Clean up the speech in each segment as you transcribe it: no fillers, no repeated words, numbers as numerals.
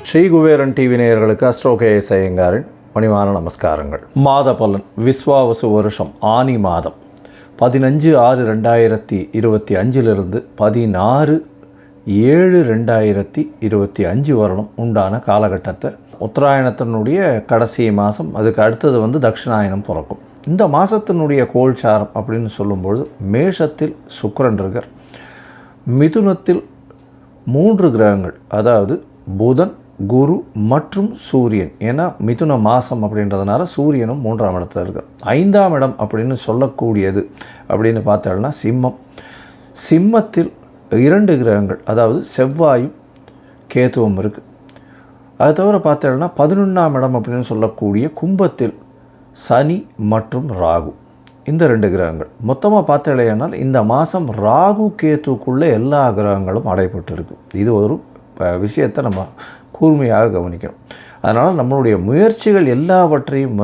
Sri Kuberan TV நேயர்களுக்கு astro KS ஐயங்காரின் பணிவான நமஸ்காரங்கள். மாத பலன் விஸ்வாவசு வருஷம் ஆனி மாதம் 15/6/2025 16/7/2025 வரணும் உண்டான காலகட்டத்தை உத்தராயணத்தினுடைய கடைசி மாதம், அதுக்கு அடுத்தது தட்சிணாயனம் பிறக்கும். இந்த மாதத்தினுடைய கோல்சாரம் அப்படின்னு சொல்லும்பொழுது மேஷத்தில் சுக்கிரன் இருக்கார், மிதுனத்தில் 3 கிரகங்கள், அதாவது புதன், குரு மற்றும் சூரியன். ஏன்னா மிதுன மாதம் அப்படின்றதுனால சூரியனும் 3ஆம் இடத்துல இருக்கார். 5ஆம் இடம் அப்படின்னு சொல்லக்கூடியது அப்படின்னு பார்த்தோம்னா சிம்மத்தில் 2 கிரகங்கள், அதாவது செவ்வாயும் கேதுவும் இருக்குது. அது தவிர பார்த்தோம்னா 11ஆம் இடம் அப்படின்னு சொல்லக்கூடிய கும்பத்தில் சனி மற்றும் ராகு, இந்த 2 கிரகங்கள். மொத்தமாக பார்த்தலையானால் இந்த மாதம் ராகு கேத்துக்குள்ளே எல்லா கிரகங்களும் அடைபட்டு இருக்குது. இது ஒரு விஷயத்தை நம்ம கூர்மையாக கவனிக்கணும். அதனால் நம்மளுடைய முயற்சிகள் எல்லாவற்றையும்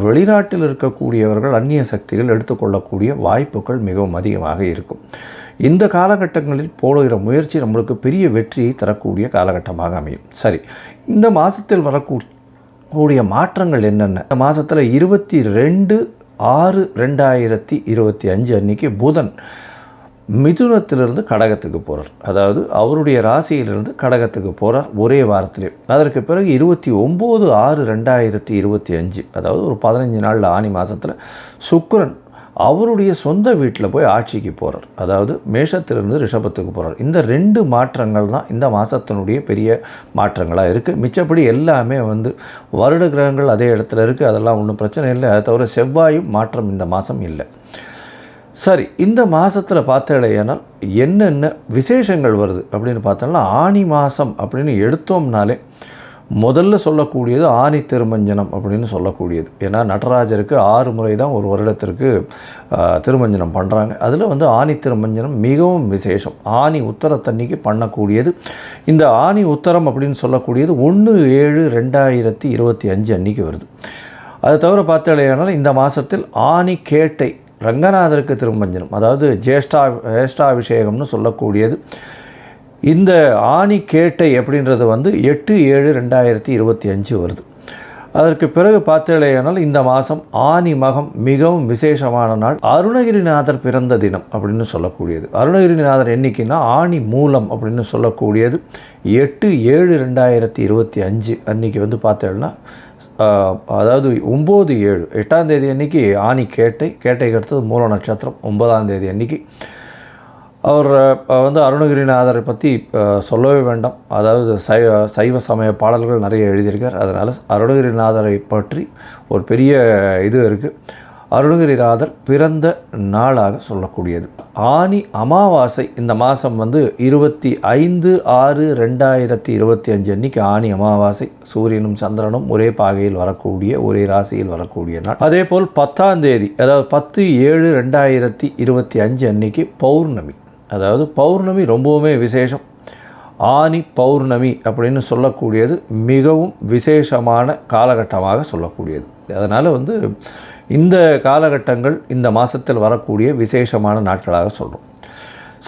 வெளிநாட்டில் இருக்கக்கூடியவர்கள், அந்நிய சக்திகள் எடுத்துக்கொள்ளக்கூடிய வாய்ப்புகள் மிகவும் அதிகமாக இருக்கும். இந்த காலகட்டங்களில் போடுகிற முயற்சி நம்மளுக்கு பெரிய வெற்றியை தரக்கூடிய காலகட்டமாக அமையும். சரி, இந்த மாதத்தில் வரக்கூடிய மாற்றங்கள் என்னென்ன? இந்த மாதத்தில் 22/6/2025 அன்றைக்கி புதன் மிதுனத்திலிருந்து கடகத்துக்கு போகிறார். அதாவது அவருடைய ராசியிலிருந்து கடகத்துக்கு போகிறார் ஒரே வாரத்திலே. அதற்கு பிறகு 29/6/2025, அதாவது ஒரு 15 நாள் ஆனி மாதத்தில் சுக்கிரன் அவருடைய சொந்த வீட்டில் போய் ஆட்சிக்கு போகிறார். அதாவது மேஷத்திலிருந்து ரிஷபத்துக்கு போகிறார். இந்த 2 மாற்றங்கள் தான் இந்த மாதத்தினுடைய பெரிய மாற்றங்களாக இருக்குது. மிச்சப்படி எல்லாமே வருட கிரகங்கள் அதே இடத்துல இருக்குது, அதெல்லாம் ஒன்றும் பிரச்சனை இல்லை. அதை தவிர செவ்வாயும் மாற்றம் இந்த மாதம் இல்லை. சரி, இந்த மாதத்தில் பார்த்தடையானால் என்னென்ன விசேஷங்கள் வருது அப்படின்னு பார்த்தோம்னா, ஆனி மாதம் அப்படின்னு எடுத்தோம்னாலே முதல்ல சொல்லக்கூடியது ஆனி திருமஞ்சனம் அப்படின்னு சொல்லக்கூடியது. ஏன்னா நடராஜருக்கு 6 முறை தான் ஒரு வருடத்திற்கு திருமஞ்சனம் பண்ணுறாங்க. அதில் ஆனி திருமஞ்சனம் மிகவும் விசேஷம். ஆனி உத்தரத்தன்னைக்கு பண்ணக்கூடியது. இந்த ஆனி உத்தரம் அப்படின்னு சொல்லக்கூடியது 1/7/2025 அன்றைக்கி வருது. அது தவிர பார்த்தடையானால் இந்த மாதத்தில் ஆனி கேட்டை ரங்கநாதருக்கு திருமஞ்சனம், அதாவது ஜேஷ்டாபிஷேகம்னு சொல்லக்கூடியது. இந்த ஆனி கேட்டை அப்படின்றது 8/7/2025 வருது. அதற்கு பிறகு பார்த்தேனால் இந்த மாதம் ஆனி மகம் மிகவும் விசேஷமான நாள். அருணகிரிநாதர் பிறந்த தினம் அப்படின்னு சொல்லக்கூடியது. அருணகிரிநாதர் என்னைக்குன்னா ஆனி மூலம் அப்படின்னு சொல்லக்கூடியது 8/7/2025 அன்றைக்கி பார்த்தேன்னா, அதாவது 9/7 8ஆம் தேதி அன்றைக்கி ஆனி கேட்டைக்கு அடுத்தது மூல நட்சத்திரம். 9ஆம் தேதி அன்றைக்கி அவர் அருணகிரிநாதரை பற்றி சொல்லவே வேண்டாம். அதாவது சைவ சமய பாடல்கள் நிறைய எழுதியிருக்கார். அதனால் அருணகிரிநாதரை பற்றி ஒரு பெரிய இது இருக்குது. அருணகிரிநாதர் பிறந்த நாளாக சொல்லக்கூடியது. ஆனி அமாவாசை இந்த மாதம் 25/6/2025 அன்றைக்கி ஆனி அமாவாசை. சூரியனும் சந்திரனும் ஒரே பாகையில் வரக்கூடிய, ஒரே ராசியில் வரக்கூடிய நாள். அதே போல் 10ஆம் தேதி, அதாவது 10/7/2025 அன்றைக்கி பௌர்ணமி. அதாவது பௌர்ணமி ரொம்பவுமே விசேஷம். ஆனி பௌர்ணமி அப்படின்னு சொல்லக்கூடியது மிகவும் விசேஷமான காலகட்டமாக சொல்லக்கூடியது. அதனால் இந்த காலகட்டங்கள் இந்த மாதத்தில் வரக்கூடிய விசேஷமான நாட்களாக சொல்கிறோம்.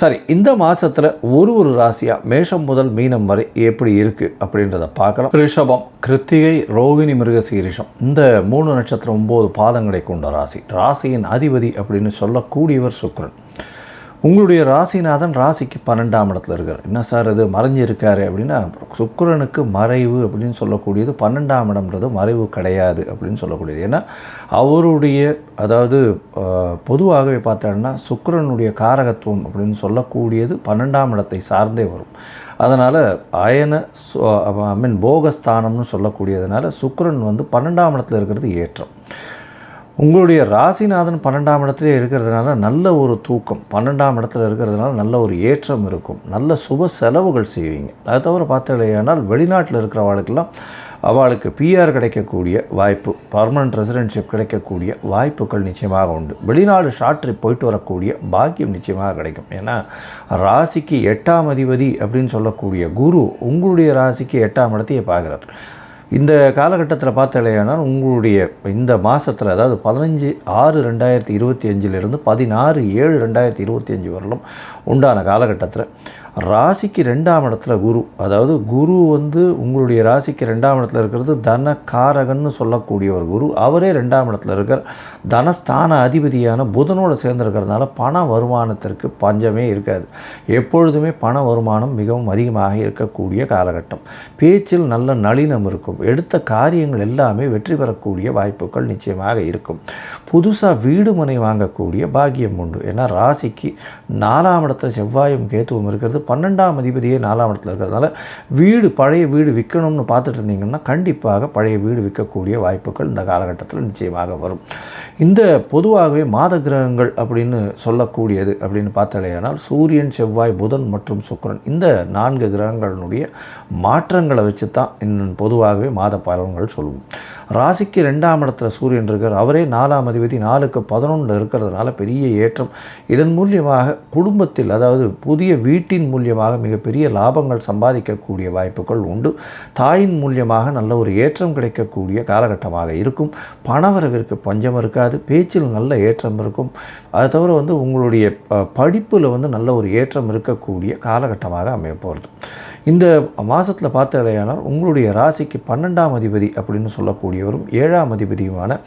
சரி, இந்த மாதத்தில் ஒரு ராசியாக மேஷம் முதல் மீனம் வரை எப்படி இருக்குது அப்படின்றத பார்க்கலாம். ரிஷபம், கிருத்திகை, ரோகிணி, மிருகசீரிஷம், இந்த 3 நட்சத்திரம் 9 பாதங்களை கொண்ட ராசி. ராசியின் அதிபதி அப்படின்னு சொல்லக்கூடியவர் சுக்கிரன். உங்களுடைய ராசிநாதன் ராசிக்கு 12ஆம் இடத்துல இருக்கார். என்ன சார் இது மறைஞ்சிருக்காரு அப்படின்னா, சுக்கிரனுக்கு மறைவு அப்படின்னு சொல்லக்கூடியது 12ஆம் இடம்ன்றது மறைவு கிடையாது அப்படின்னு சொல்லக்கூடியது. ஏன்னா அவருடைய, அதாவது பொதுவாகவே பார்த்தோன்னா சுக்கிரனுடைய காரகத்துவம் அப்படின்னு சொல்லக்கூடியது 12ஆம் இடத்தை சார்ந்தே வரும். அதனால் போகஸ்தானம்னு சொல்லக்கூடியதுனால சுக்கிரன் 12ஆம் இடத்துல இருக்கிறது ஏற்றம். உங்களுடைய ராசிநாதன் 12ஆம் இடத்துல இருக்கிறதுனால நல்ல ஒரு தூக்கம், 12ஆம் இடத்துல இருக்கிறதுனால நல்ல ஒரு ஏற்றம் இருக்கும், நல்ல சுப செலவுகள் செய்வீங்க. அது தவிர பார்த்தீங்கன்னா வெளிநாட்டில் இருக்கிறவர்களுக்கெல்லாம் அவளுக்கு பிஆர் கிடைக்கக்கூடிய வாய்ப்பு, பர்மனன்ட் ரெசிடென்ஷிப் கிடைக்கக்கூடிய வாய்ப்புகள் நிச்சயமாக உண்டு. வெளிநாடு ஷார்ட் ட்ரிப் போயிட்டு வரக்கூடிய பாக்கியம் நிச்சயமாக கிடைக்கும். ஏன்னா ராசிக்கு 8ஆம் அதிபதி அப்படின்னு சொல்லக்கூடிய குரு உங்களுடைய ராசிக்கு 8ஆம் இடத்தையே பார்க்குறார். இந்த காலகட்டத்தில் பார்த்தாலேயானால் உங்களுடைய இந்த மாதத்தில் அதாவது 15/6/2025 16/7/2025 வரலும் உண்டான காலகட்டத்தில் ராசிக்கு 2ஆம் இடத்துல குரு, அதாவது குரு வந்து உங்களுடைய ராசிக்கு 2ஆம் இடத்துல இருக்கிறது தனகாரகன்னு சொல்லக்கூடிய ஒரு குரு. அவரே 2ஆம் இடத்துல இருக்கிற தனஸ்தான அதிபதியான புதனோடு சேர்ந்துருக்கிறதுனால பண வருமானத்திற்கு பஞ்சமே இருக்காது. எப்பொழுதுமே பண வருமானம் மிகவும் அதிகமாக இருக்கக்கூடிய காலகட்டம். பேச்சில் நல்ல நளினம் இருக்கும். எடுத்த காரியங்கள் எல்லாமே வெற்றி பெறக்கூடிய வாய்ப்புகள் நிச்சயமாக இருக்கும். புதுசாக வீடு மனை வாங்கக்கூடிய பாக்கியம் உண்டு. ஏன்னா ராசிக்கு 4ஆம் இடத்துல செவ்வாயும் கேத்துவும் இருக்கிறது. 12ஆம் அதிபதியே 4ஆம் இடத்துல இருக்கிறதுனால பழைய வீடு விற்கணும்னு பார்த்துட்டு இருந்தீங்கன்னா கண்டிப்பாக பழைய வீடு விற்கக்கூடிய வாய்ப்புகள் இந்த காலகட்டத்தில் நிச்சயமாக வரும். இந்த பொதுவாகவே மாத கிரகங்கள் அப்படின்னு சொல்லக்கூடியது அப்படின்னு பார்த்தாலேயானால் சூரியன், செவ்வாய், புதன் மற்றும் சுக்கிரன் இந்த 4 கிரகங்களினுடைய மாற்றங்களை வச்சு தான் பொதுவாகவே மாத பலன்கள் சொல்லுவோம். ராசிக்கு 2ஆம் இடத்துல சூரியன் இருக்கார். அவரே 4ஆம் அதிபதி 4க்கு 11 இருக்கிறதுனால பெரிய ஏற்றம். இதன் மூலியமாக குடும்பத்தில், அதாவது புதிய வீட்டின் மூலியமாக மிகப்பெரிய லாபங்கள் சம்பாதிக்கக்கூடிய வாய்ப்புகள் உண்டு. தாயின் மூலியமாக நல்ல ஒரு ஏற்றம் கிடைக்கக்கூடிய காலகட்டமாக இருக்கும். பணவரவிற்கு பஞ்சம் இருக்காது. பேச்சில் நல்ல ஏற்றம் இருக்கும். அதை தவிர வந்து உங்களுடைய படிப்பில் வந்து நல்ல ஒரு ஏற்றம் இருக்கக்கூடிய காலகட்டமாக அமைய போகிறது. இந்த மாதத்தில் பார்த்தாலேயானால் உங்களுடைய ராசிக்கு 12ஆம் அதிபதி அப்படின்னு சொல்லக்கூடியவரும் 7ஆம் அதிபதியுமான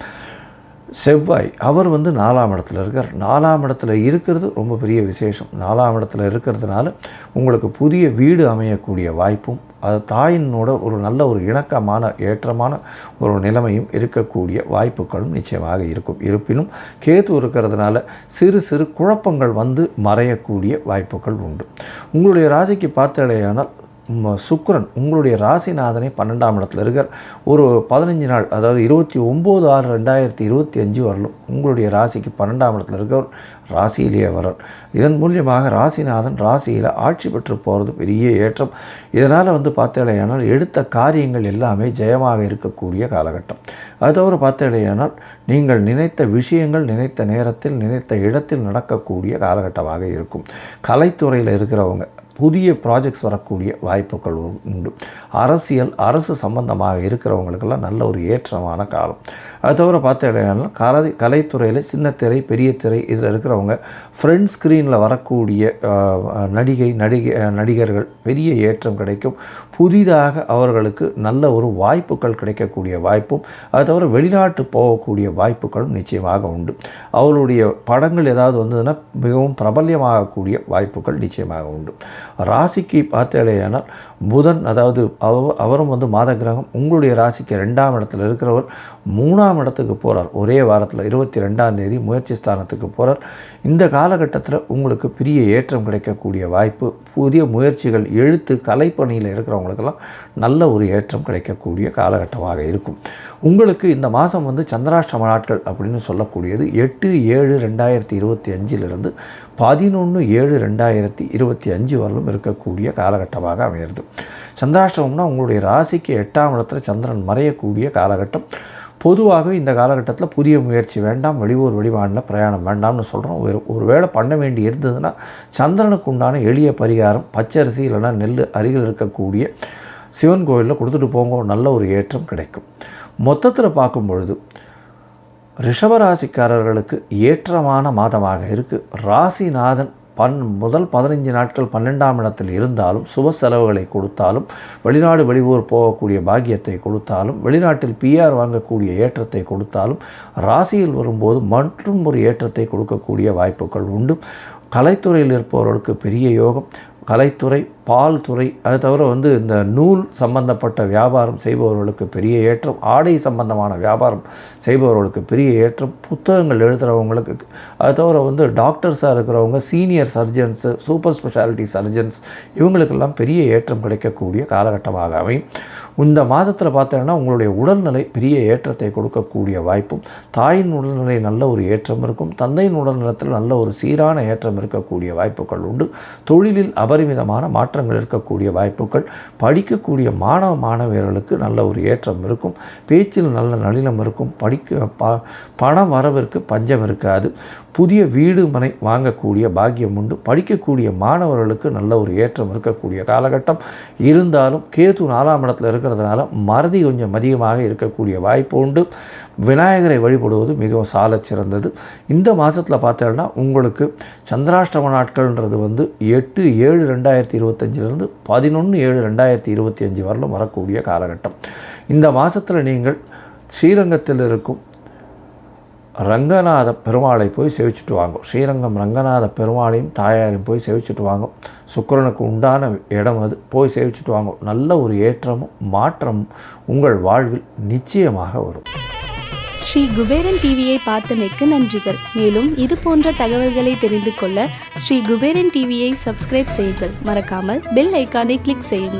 செவ்வாய், அவர் வந்து 4ஆம் இடத்துல இருக்கார். 4ஆம் இடத்துல இருக்கிறது ரொம்ப பெரிய விசேஷம். 4ஆம் இடத்துல இருக்கிறதுனால உங்களுக்கு புதிய வீடு அமையக்கூடிய வாய்ப்பும், அது தாயினோட ஒரு நல்ல ஒரு இணக்கமான ஏற்றமான ஒரு நிலைமையும் இருக்கக்கூடிய வாய்ப்புகளும் நிச்சயமாக இருக்கும். இருப்பினும் கேது இருக்கிறதுனால சிறு சிறு குழப்பங்கள் வந்து மறையக்கூடிய வாய்ப்புகள் உண்டு. உங்களுடைய ராசிக்கு பார்த்தாலேயானால் சுக்கிரன் உங்களுடைய ராசிநாதனை 12ஆம் இடத்துல இருக்கார். ஒரு 15 நாள், அதாவது 29/6/2025 வரலும் உங்களுடைய ராசிக்கு 12ஆம் இடத்துல இருக்கவர் ராசியிலேயே வரார். இதன் மூலியமாக ராசிநாதன் ராசியில் ஆட்சி பெற்று போகிறது பெரிய ஏற்றம். இதனால் வந்து பார்த்தாலேயானால் எடுத்த காரியங்கள் எல்லாமே ஜெயமாக இருக்கக்கூடிய காலகட்டம். அது தவிர பார்த்தாலேயானால் நீங்கள் நினைத்த விஷயங்கள் நினைத்த நேரத்தில் நினைத்த இடத்தில் நடக்கக்கூடிய காலகட்டமாக இருக்கும். கலைத்துறையில் இருக்கிறவங்க புதிய ப்ராஜெக்ட்ஸ் வரக்கூடிய வாய்ப்புகள் உண்டு. அரசு சம்பந்தமாக இருக்கிறவங்களுக்கெல்லாம் நல்ல ஒரு ஏற்றமான காலம். அது தவிர பார்த்தீங்கன்னா கலைத்துறையில் சின்ன திரை, பெரிய திரை இதில் இருக்கிறவங்க ஃப்ரண்ட் ஸ்க்ரீனில் வரக்கூடிய நடிகர்கள் பெரிய ஏற்றம் கிடைக்கும். புதிதாக அவர்களுக்கு நல்ல ஒரு வாய்ப்புகள் கிடைக்கக்கூடிய வாய்ப்பும், அது தவிர வெளிநாட்டு போகக்கூடிய வாய்ப்புகளும் நிச்சயமாக உண்டு. அவருடைய படங்கள் ஏதாவது வந்ததுன்னா மிகவும் பிரபல்யமாகக்கூடிய வாய்ப்புகள் நிச்சயமாக உண்டு. ராசிக்கு பார்த்தாலேயானால் புதன், அதாவது அவரும் வந்து மாத கிரகம், உங்களுடைய ராசிக்கு 2ஆம் இடத்துல இருக்கிறவர் 3ஆம் இடத்துக்கு போகிறார். ஒரே வாரத்தில் 22ஆம் தேதி முயற்சி ஸ்தானத்துக்கு போகிறார். இந்த காலகட்டத்தில் உங்களுக்கு பெரிய ஏற்றம் கிடைக்கக்கூடிய வாய்ப்பு, புதிய முயற்சிகள், எழுத்து, கலைப்பணியில் இருக்கிறவங்களுக்கெல்லாம் நல்ல ஒரு ஏற்றம் கிடைக்கக்கூடிய காலகட்டமாக இருக்கும். உங்களுக்கு இந்த மாதம் வந்து சந்திராஷ்டம நாட்கள் அப்படின்னு சொல்லக்கூடியது 8/7/2025 11/7/2025 வரலும் இருக்கக்கூடிய காலகட்டமாக அமைகிறது. சந்திராஷ்டமம்னா உங்களுடைய ராசிக்கு 8ஆம் இடத்துல சந்திரன் மறையக்கூடிய காலகட்டம். பொதுவாகவே இந்த காலகட்டத்தில் புதிய முயற்சி வேண்டாம், வெளியூர் வெளிமாநில பிரயாணம் வேண்டாம்னு சொல்கிறோம். ஒரு வேளை பண்ண வேண்டி இருந்ததுன்னா சந்திரனுக்கு உண்டான எளிய பரிகாரம், பச்சரிசி இல்லைன்னா நெல் அருகில் இருக்கக்கூடிய சிவன் கோயிலில் கொடுத்துட்டு போங்க, நல்ல ஒரு ஏற்றம் கிடைக்கும். மொத்தத்தில் பார்க்கும் பொழுது ரிஷபராசிக்காரர்களுக்கு ஏற்றமான மாதமாக இருக்குது. ராசிநாதன் முதல் 15 நாட்கள் 12ஆம் இடத்தில் இருந்தாலும், சுப செலவுகளை கொடுத்தாலும், வெளிநாடு வெளியூர் போகக்கூடிய பாக்கியத்தை கொடுத்தாலும், வெளிநாட்டில் பிஆர் வாங்கக்கூடிய ஏற்றத்தை கொடுத்தாலும், ராசியில் வரும்போது மற்றும் ஒரு ஏற்றத்தை கொடுக்கக்கூடிய வாய்ப்புகள் உண்டு. கலைத்துறையில் இருப்பவர்களுக்கு பெரிய யோகம். கலைத்துறை, பால் துறை, அது தவிர வந்து இந்த நூல் சம்பந்தப்பட்ட வியாபாரம் செய்பவர்களுக்கு பெரிய ஏற்றம், ஆடை சம்பந்தமான வியாபாரம் செய்பவர்களுக்கு பெரிய ஏற்றம், புத்தகங்கள் எழுதுகிறவங்களுக்கு, அது தவிர வந்து டாக்டர்ஸாக இருக்கிறவங்க, senior surgeons, super speciality surgeons, இவங்களுக்கெல்லாம் பெரிய ஏற்றம் கிடைக்கக்கூடிய காலகட்டமாக அமையும். இந்த மாதத்தில் பார்த்தீங்கன்னா உங்களுடைய உடல்நிலை பெரிய ஏற்றத்தை கொடுக்கக்கூடிய வாய்ப்பும், தாயின் உடல்நிலை நல்ல ஒரு ஏற்றம் இருக்கும். தந்தையின் உடல்நலத்தில் நல்ல ஒரு சீரான ஏற்றம் இருக்கக்கூடிய வாய்ப்புகள் உண்டு. தொழிலில் அபரிமிதமான மாற்றம் மாற்றங்கள் இருக்கக்கூடிய வாய்ப்புகள், படிக்கக்கூடிய மாணவியர்களுக்கு நல்ல ஒரு ஏற்றம் இருக்கும், பேச்சில் நல்ல நளினம் இருக்கும், பண வரவிற்கு பஞ்சம் இருக்காது, புதிய வீடு மனை வாங்கக்கூடிய பாக்கியம் உண்டு, படிக்கக்கூடிய மாணவர்களுக்கு நல்ல ஒரு ஏற்றம் இருக்கக்கூடிய காலகட்டம். இருந்தாலும் கேது 4ஆம் இடத்துல இருக்கிறதுனால மறதி கொஞ்சம் அதிகமாக இருக்கக்கூடிய வாய்ப்பு உண்டு. விநாயகரை வழிபடுவது மிகவும் சாலச் சிறந்தது. இந்த மாதத்தில் பார்த்தோம்னா உங்களுக்கு சந்திராஷ்டம நாட்கள்ன்றது 8/7/2025 11/7/2025 வரலும் வரக்கூடிய காலகட்டம். இந்த மாதத்தில் நீங்கள் ஸ்ரீரங்கத்தில் இருக்கும் ரங்கநாத பெருமாளை போய் சேவிச்சுட்டு வாங்க. ஸ்ரீரங்கம் ரங்கநாத பெருமாளையும் தாயாரையும் போய் சேவிச்சுட்டு வாங்க. சுக்கிரனுக்கு உண்டான இடம் அது, போய் சேவிச்சுட்டு வாங்க. நல்ல ஒரு ஏற்றமும் மாற்றமும் உங்கள் வாழ்வில் நிச்சயமாக வரும். ஸ்ரீ குபேரன் டிவியை பார்த்தமைக்கு நன்றிகள். மேலும் இது போன்ற தகவல்களை தெரிந்து கொள்ள ஸ்ரீ குபேரன் டிவியை சப்ஸ்கிரைப் செய்யுங்கள். மறக்காமல் பெல் ஐக்கானை கிளிக் செய்யுங்கள்.